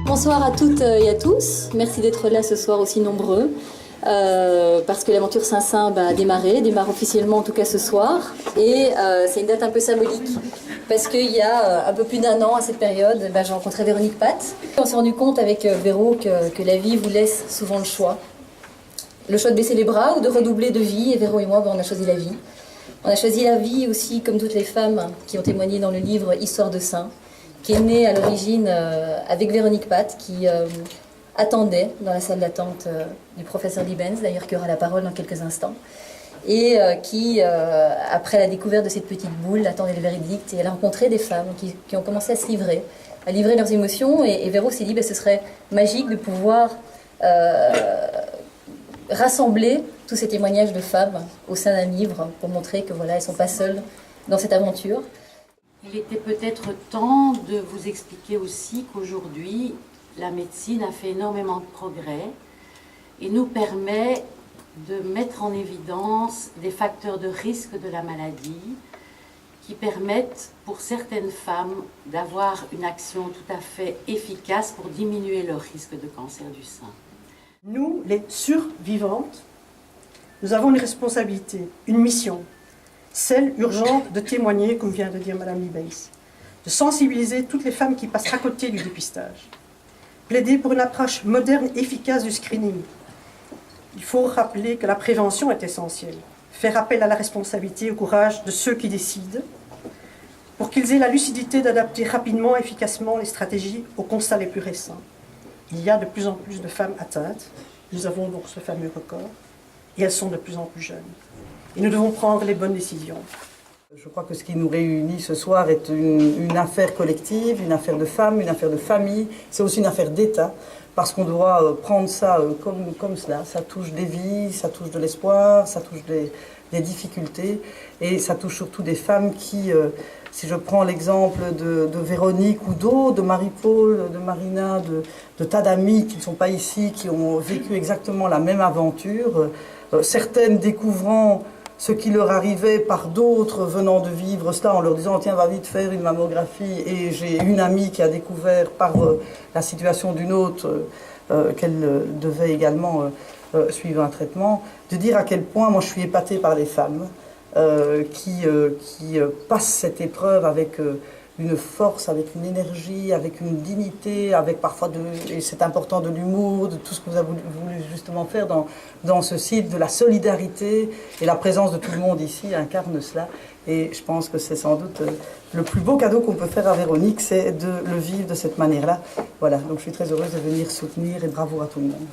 Bonsoir à toutes et à tous. Merci d'être là ce soir aussi nombreux. Parce que l'aventure Saint-Saint a démarre officiellement en tout cas ce soir. Et c'est une date un peu symbolique. Parce qu'il y a un peu plus d'un an à cette période, j'ai rencontré Véronique Pat. On s'est rendu compte avec Véro que la vie vous laisse souvent le choix. Le choix de baisser les bras ou de redoubler de vie. Et Véro et moi, on a choisi la vie. On a choisi la vie aussi, comme toutes les femmes qui ont témoigné dans le livre Histoire de Saint, qui est né à l'origine avec Véronique Pat, qui attendait dans la salle d'attente du professeur Libens, d'ailleurs qui aura la parole dans quelques instants, et qui, après la découverte de cette petite boule, attendait le verdict, et elle a rencontré des femmes qui ont commencé à se livrer, à livrer leurs émotions, et Véro s'est dit, ce serait magique de pouvoir rassembler tous ces témoignages de femmes au sein d'un livre, pour montrer que voilà, elles ne sont pas seules dans cette aventure. Il était peut-être temps de vous expliquer aussi qu'aujourd'hui, la médecine a fait énormément de progrès et nous permet de mettre en évidence des facteurs de risque de la maladie qui permettent pour certaines femmes d'avoir une action tout à fait efficace pour diminuer leur risque de cancer du sein. Nous, les survivantes, nous avons une responsabilité, une mission. Celle urgente de témoigner, comme vient de dire Madame Libens, de sensibiliser toutes les femmes qui passent à côté du dépistage, plaider pour une approche moderne et efficace du screening. Il faut rappeler que la prévention est essentielle, faire appel à la responsabilité et au courage de ceux qui décident, pour qu'ils aient la lucidité d'adapter rapidement et efficacement les stratégies aux constats les plus récents. Il y a de plus en plus de femmes atteintes, nous avons donc ce fameux record, et elles sont de plus en plus jeunes. Et nous devons prendre les bonnes décisions. Je crois que ce qui nous réunit ce soir est une affaire collective, une affaire de femmes, une affaire de famille. C'est aussi une affaire d'État, parce qu'on doit prendre ça comme cela. Ça touche des vies, ça touche de l'espoir, ça touche des difficultés, et ça touche surtout des femmes qui, si je prends l'exemple de Véronique ou d'autres, de Marie-Paul, de Marina, de tas d'amis qui ne sont pas ici, qui ont vécu exactement la même aventure, certaines découvrant ce qui leur arrivait par d'autres venant de vivre cela en leur disant « tiens, va vite faire une mammographie » et j'ai une amie qui a découvert par la situation d'une autre qu'elle devait également suivre un traitement, de dire à quel point moi je suis épatée par les femmes qui passent cette épreuve avec une force, avec une énergie, avec une dignité, avec parfois, et c'est important, de l'humour, de tout ce que vous avez voulu justement faire dans ce site, de la solidarité, et la présence de tout le monde ici incarne cela. Et je pense que c'est sans doute le plus beau cadeau qu'on peut faire à Véronique, c'est de le vivre de cette manière-là. Voilà, donc je suis très heureuse de venir soutenir, et bravo à tout le monde.